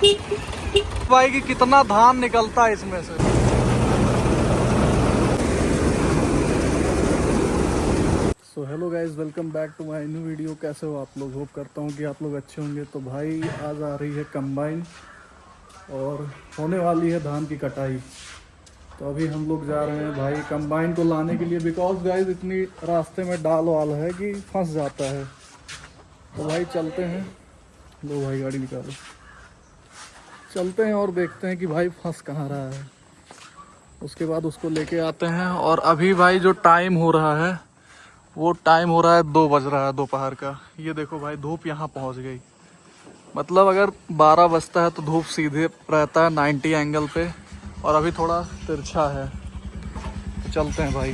भाई कि कितना धान निकलता है इसमें से। So hello guys, welcome back to my new video. कैसे हो आप लोग? होप करता हूँ कि आप लोग अच्छे होंगे। तो भाई आज आ रही है कंबाइन और होने वाली है धान की कटाई। तो अभी हम लोग जा रहे हैं भाई कंबाइन को लाने के लिए, बिकॉज गाइज इतनी रास्ते में डाल वाल है कि फंस जाता है। तो भाई चलते हैं। लो भाई गाड़ी निकालो, चलते हैं और देखते हैं कि भाई फंस कहाँ रहा है। उसके बाद उसको लेके आते हैं। और अभी भाई जो टाइम हो रहा है वो टाइम हो रहा है 2 बज रहा है दोपहर का। ये देखो भाई धूप यहाँ पहुँच गई। मतलब अगर 12 बजता है तो धूप सीधे रहता है 90 एंगल पे, और अभी थोड़ा तिरछा है। तो चलते हैं भाई।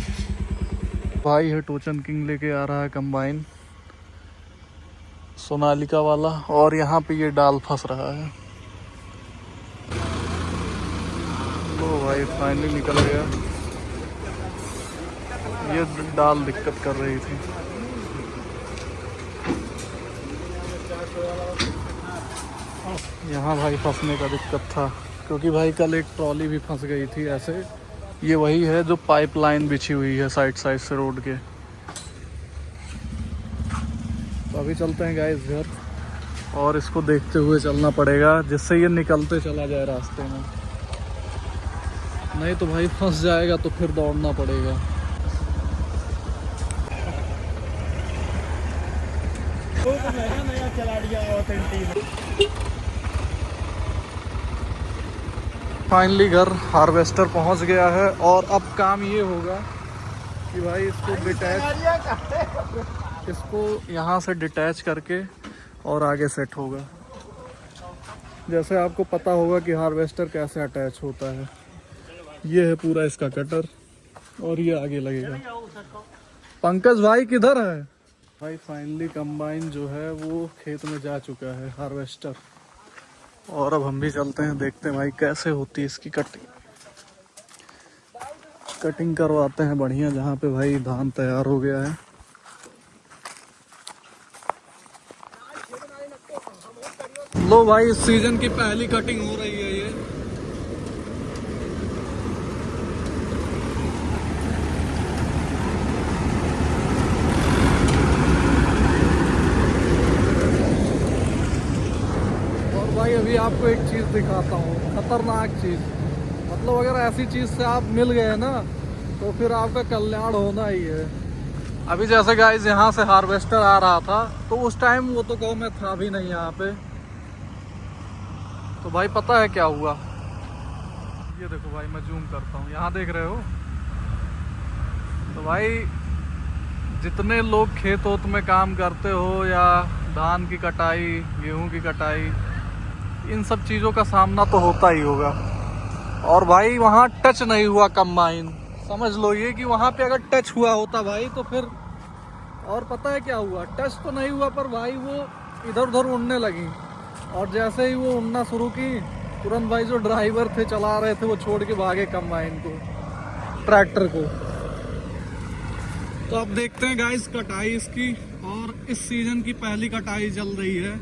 भाई है टोचन किंग लेके आ रहा है कंबाइन, सोनालिका वाला। और यहाँ पे ये डाल फंस रहा है। लो भाई फाइनली निकल गया। ये डाल दिक्कत कर रही थी। यहाँ भाई फंसने का दिक्कत था, क्योंकि भाई कल एक ट्रॉली भी फंस गई थी ऐसे। ये वही है जो पाइपलाइन बिछी हुई है साइड साइड से रोड के। तो अभी चलते हैं गाइस घर, और इसको देखते हुए चलना पड़ेगा जिससे ये निकलते चला जाए रास्ते में। नहीं तो भाई फंस जाएगा तो फिर दौड़ना पड़ेगा। नया चला दिया ऑथेंटिक। फाइनली घर हार्वेस्टर पहुंच गया है, और अब काम ये होगा कि भाई इसको यहाँ से डिटैच करके और आगे सेट होगा। जैसे आपको पता होगा कि हार्वेस्टर कैसे अटैच होता है। ये है पूरा इसका कटर, और ये आगे लगेगा। पंकज भाई किधर है? भाई फाइनली कंबाइन जो है वो खेत में जा चुका है, हार्वेस्टर। और अब हम भी चलते हैं, देखते हैं भाई कैसे होती है इसकी कटिंग करवाते हैं बढ़िया, जहाँ पे भाई धान तैयार हो गया है। लो भाई इस सीजन की पहली कटिंग हो रही है ये। और भाई अभी आपको एक चीज दिखाता हूँ, खतरनाक चीज। मतलब अगर ऐसी चीज से आप मिल गए ना तो फिर आपका कल्याण होना ही है। अभी जैसे गाइस यहाँ से हार्वेस्टर आ रहा था, तो उस टाइम वो तो कहो मैं था भी नहीं यहाँ पे। तो भाई पता है क्या हुआ? ये देखो भाई, मैं जूम करता हूँ, यहाँ देख रहे हो? तो भाई जितने लोग खेत वोत में काम करते हो, या धान की कटाई, गेहूं की कटाई, इन सब चीज़ों का सामना तो होता ही होगा। और भाई वहाँ टच नहीं हुआ कंबाइन, समझ लो ये कि वहाँ पे अगर टच हुआ होता भाई तो फिर। और पता है क्या हुआ? टच तो नहीं हुआ, पर भाई वो इधर उधर उड़ने लगी। और जैसे ही वो उड़ना शुरू की, तुरंत भाई जो ड्राइवर थे चला रहे थे वो छोड़ के भागे कंबाइन को, ट्रैक्टर को। तो अब देखते हैं गाइस कटाई इसकी, और इस सीजन की पहली कटाई चल रही है।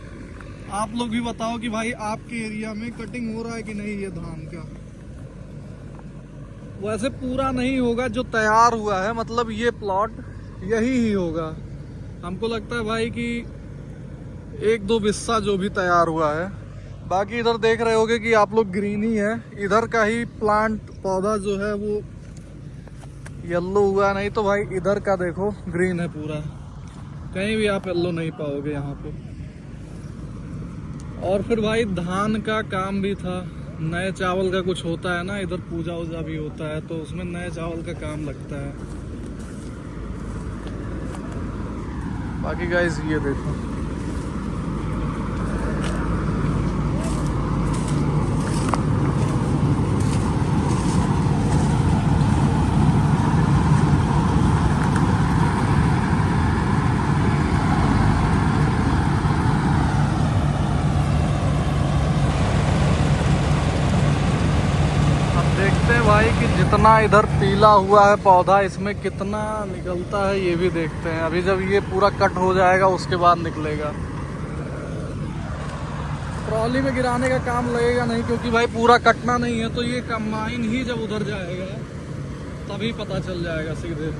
आप लोग भी बताओ कि भाई आपके एरिया में कटिंग हो रहा है कि नहीं ये धान का। वैसे पूरा नहीं होगा जो तैयार हुआ है, मतलब ये प्लॉट यही ही होगा। हमको लगता है भाई कि 1-2 बिस्सा जो भी तैयार हुआ है। बाकी इधर देख रहे होगे कि आप लोग ग्रीन ही है। इधर का ही प्लांट पौधा जो है वो येलो हुआ, नहीं तो भाई इधर का देखो ग्रीन है पूरा। कहीं भी आप येलो नहीं पाओगे यहाँ पे। और फिर भाई धान का काम भी था। नए चावल का कुछ होता है ना, इधर पूजा वूजा भी होता है, तो उसमें नए चावल का काम लगता है। बाकी गाइस ये देखो, भाई कि जितना इधर पीला हुआ है पौधा, इसमें कितना निकलता है ये भी देखते हैं। अभी जब ये पूरा कट हो जाएगा उसके बाद निकलेगा। ट्रॉली में गिराने का काम लगेगा नहीं, क्योंकि भाई पूरा कटना नहीं है, तो ये कंबाइन ही जब उधर जाएगा तभी पता चल जाएगा सीधे।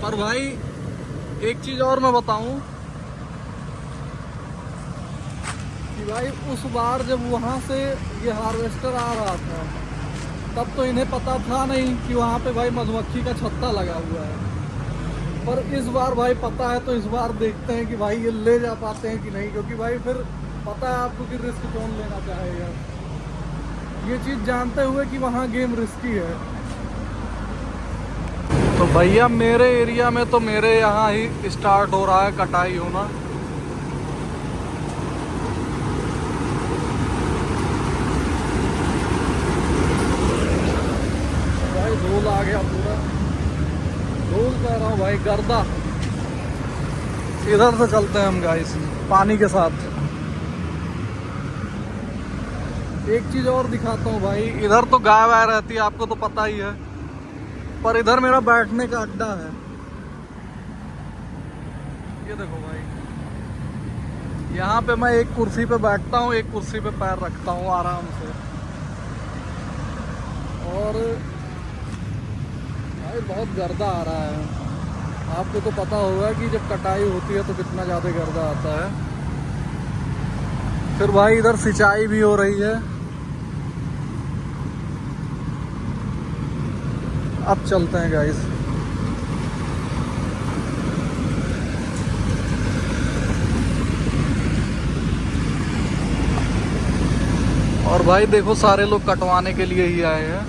पर भाई एक चीज और मैं बताऊं कि भाई उस बार जब वहां से ये हार्वेस्टर आ रहा था तब तो इन्हें पता था नहीं कि वहां पे भाई मधुमक्खी का छत्ता लगा हुआ है। पर इस बार भाई पता है, तो इस बार देखते हैं कि भाई ये ले जा पाते हैं कि नहीं, क्योंकि भाई फिर पता है आपको कि रिस्क कौन लेना चाहेगा। ये चीज़ जानते हुए कि वहाँ गेम रिस्की है। तो भैया मेरे एरिया में तो मेरे यहाँ ही स्टार्ट हो रहा है कटाई होना। भाई धूल आ गया पूरा, धूल कह रहा हूँ भाई, गर्दा। इधर से चलते हैं हम गाइस पानी के साथ। एक चीज और दिखाता हूँ भाई, इधर तो गाय वाय रहती है, आपको तो पता ही है, पर इधर मेरा बैठने का अड्डा है। ये देखो भाई, यहाँ पे मैं एक कुर्सी पे बैठता हूँ, एक कुर्सी पे पैर रखता हूँ आराम से। और भाई बहुत गर्दा आ रहा है। आपको तो पता होगा कि जब कटाई होती है तो कितना ज़्यादा गर्दा आता है। फिर भाई इधर सिंचाई भी हो रही है। अब चलते हैं गाइस। और भाई देखो सारे लोग कटवाने के लिए ही आए हैं।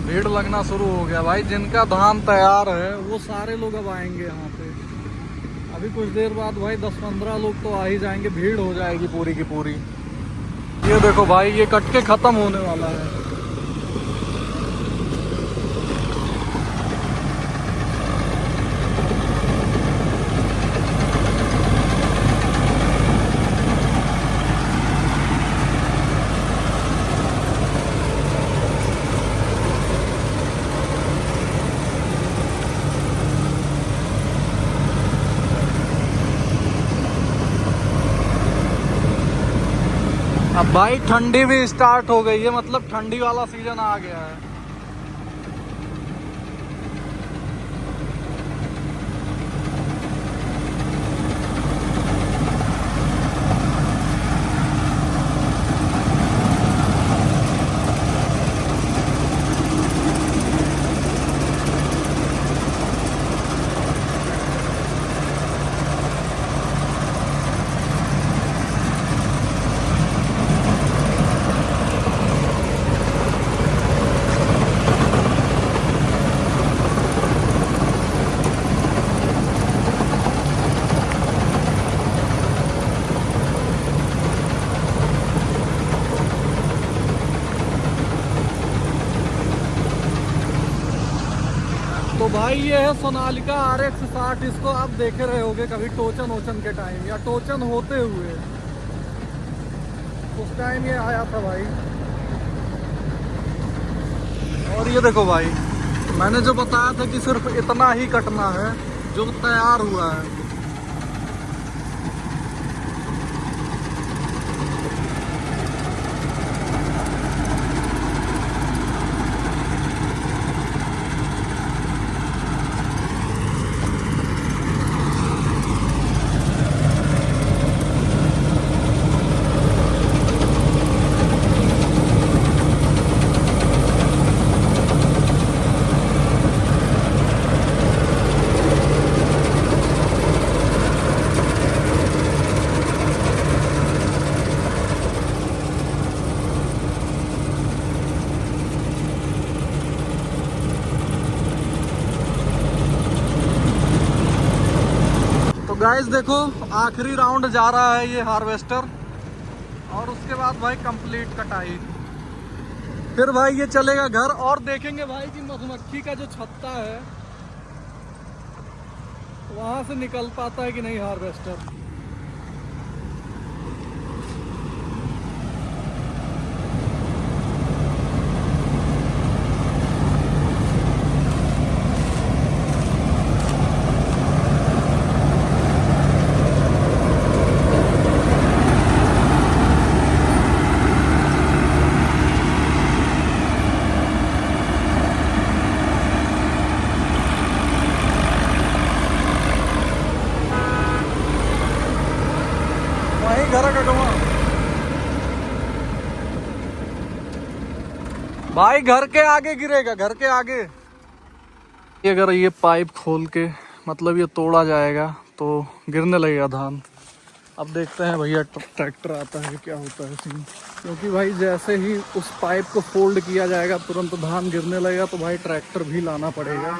भीड़ लगना शुरू हो गया भाई, जिनका धान तैयार है वो सारे लोग अब आएंगे यहाँ पे। अभी कुछ देर बाद भाई 10-15 लोग तो आ ही जाएंगे, भीड़ हो जाएगी पूरी की पूरी। ये देखो भाई, ये कट के खत्म होने वाला है। अब भाई ठंडी भी स्टार्ट हो गई है, मतलब ठंडी वाला सीजन आ गया है। तो भाई ये है सोनालिका RX 60। इसको आप देखे रहे होगे कभी टोचन ओचन के टाइम या टोचन होते हुए, उस टाइम ये आया था भाई। और ये देखो भाई, मैंने जो बताया था कि सिर्फ इतना ही कटना है जो तैयार हुआ है। गाइस देखो आखिरी राउंड जा रहा है ये हार्वेस्टर, और उसके बाद भाई कंप्लीट कटाई। फिर भाई ये चलेगा घर, और देखेंगे भाई कि मधुमक्खी का जो छत्ता है वहां से निकल पाता है कि नहीं हार्वेस्टर। भाई घर के आगे गिरेगा, घर के आगे। अगर ये पाइप खोल के मतलब ये तोड़ा जाएगा तो गिरने लगेगा धान। अब देखते हैं भैया ट्रैक्टर आता है क्या होता है सीन, क्योंकि भाई जैसे ही उस पाइप को फोल्ड किया जाएगा तुरंत धान गिरने लगेगा, तो भाई ट्रैक्टर भी लाना पड़ेगा।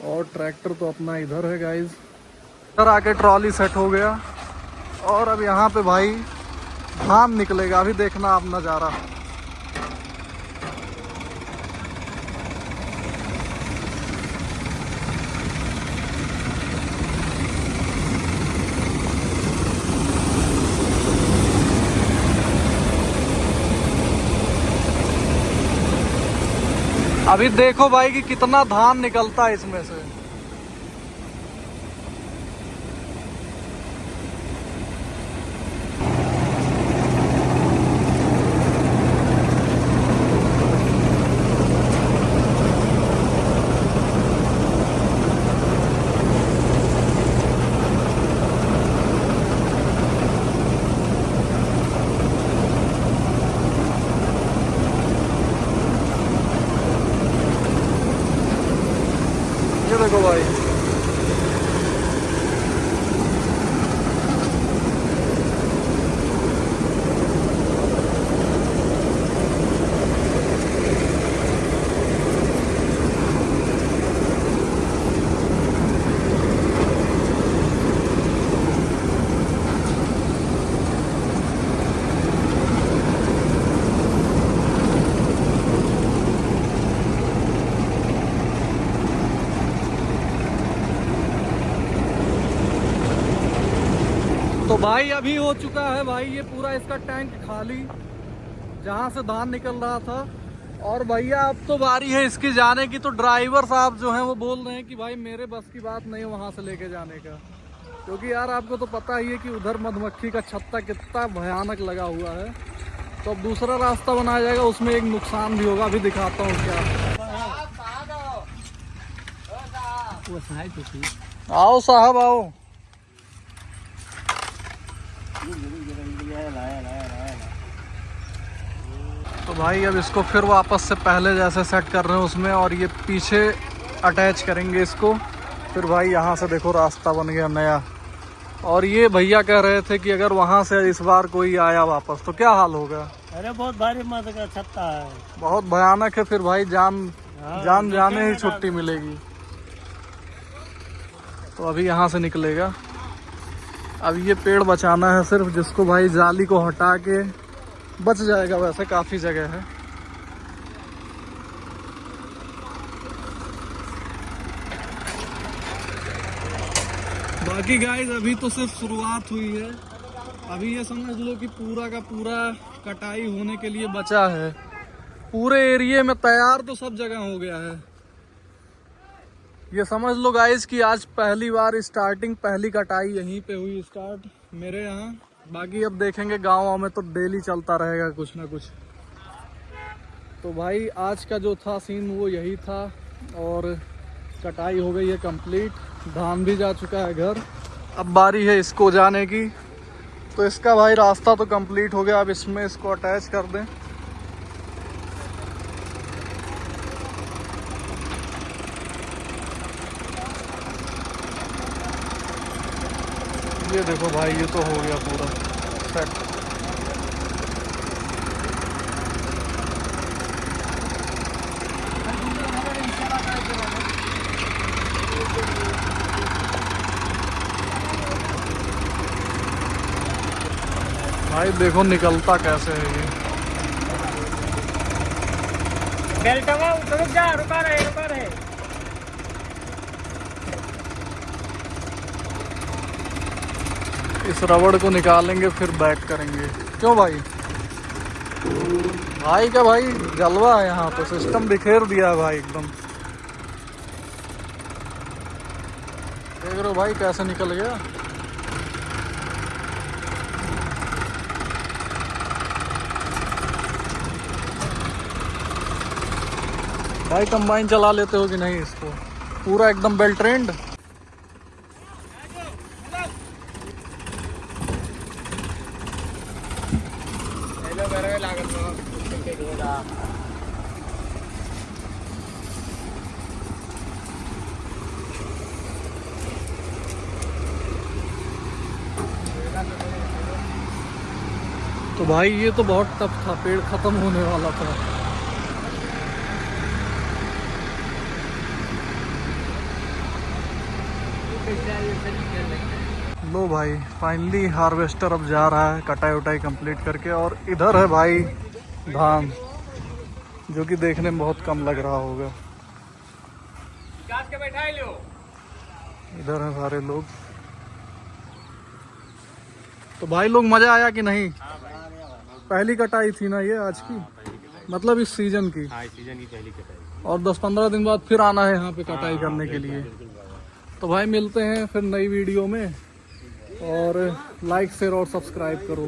और ट्रैक्टर तो अपना इधर है गाइज। इधर आके ट्रॉली सेट हो गया और अब यहाँ पे भाई धान निकलेगा। अभी देखना आप नज़ारा। अभी देखो भाई कि कितना धान निकलता है इसमें से। ये देखो भाई, तो भाई अभी हो चुका है भाई ये पूरा इसका टैंक खाली, जहाँ से धान निकल रहा था। और भैया अब तो बारी है इसकी जाने की। तो ड्राइवर साहब जो हैं वो बोल रहे हैं कि भाई मेरे बस की बात नहीं है वहाँ से लेके जाने का, क्योंकि यार आपको तो पता ही है कि उधर मधुमक्खी का छत्ता कितना भयानक लगा हुआ है। तो अब दूसरा रास्ता बनाया जाएगा, उसमें एक नुकसान भी होगा। अभी दिखाता हूँ क्या। आओ साहब आओ। तो भाई अब इसको फिर वापस से पहले जैसे सेट कर रहे हैं उसमें, और ये पीछे अटैच करेंगे इसको। फिर भाई यहाँ से देखो रास्ता बन गया नया। और ये भैया कह रहे थे कि अगर वहाँ से इस बार कोई आया वापस तो क्या हाल होगा। अरे बहुत भारी मत का छत्ता है, बहुत भयानक है। फिर भाई जान जाने ही छुट्टी मिलेगी। तो अभी यहाँ से निकलेगा। अब ये पेड़ बचाना है सिर्फ, जिसको भाई जाली को हटा के बच जाएगा। वैसे काफ़ी जगह है। बाकी गाइस अभी तो सिर्फ शुरुआत हुई है। अभी ये समझ लो कि पूरा का पूरा कटाई होने के लिए बचा है। पूरे एरिया में तैयार तो सब जगह हो गया है। ये समझ लो गाइस कि आज पहली बार स्टार्टिंग, पहली कटाई यहीं पे हुई स्टार्ट मेरे यहाँ। बाकी अब देखेंगे गाँव में तो डेली चलता रहेगा कुछ ना कुछ। तो भाई आज का जो था सीन वो यही था। और कटाई हो गई है कंप्लीट, धान भी जा चुका है घर। अब बारी है इसको जाने की। तो इसका भाई रास्ता तो कंप्लीट हो गया। अब इसमें इसको अटैच कर दें। ये देखो भाई, ये तो हो गया पूरा सेट। भाई देखो निकलता कैसे है ये। बेल्टवा रुक जा, रुका रहे। इस रबड़ को निकालेंगे फिर बैक करेंगे। क्यों भाई? भाई का भाई जलवा है यहाँ पे। सिस्टम बिखेर दिया है भाई एकदम। देख रहे हो भाई कैसे निकल गया। भाई कंबाइन चला लेते हो कि नहीं इसको? पूरा एकदम बेल ट्रेंड। भाई ये तो बहुत टफ था, पेड़ खत्म होने वाला था। लो भाई फाइनली हार्वेस्टर अब जा रहा है कटाई उटाई कंप्लीट करके। और इधर है भाई धान, जो कि देखने में बहुत कम लग रहा होगा। इधर हैं सारे लोग। तो भाई लोग मजा आया कि नहीं? पहली कटाई थी ना ये आज की, मतलब इस सीजन की। सीजन की पहली कटाई। और 10-15 दिन बाद फिर आना है यहाँ पे कटाई करने के लिए। तो भाई मिलते हैं फिर नई वीडियो में, और लाइक शेयर और सब्सक्राइब करो।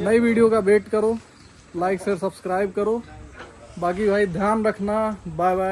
नई वीडियो का वेट करो, लाइक शेयर सब्सक्राइब करो। बाकी भाई ध्यान रखना, बाय बाय।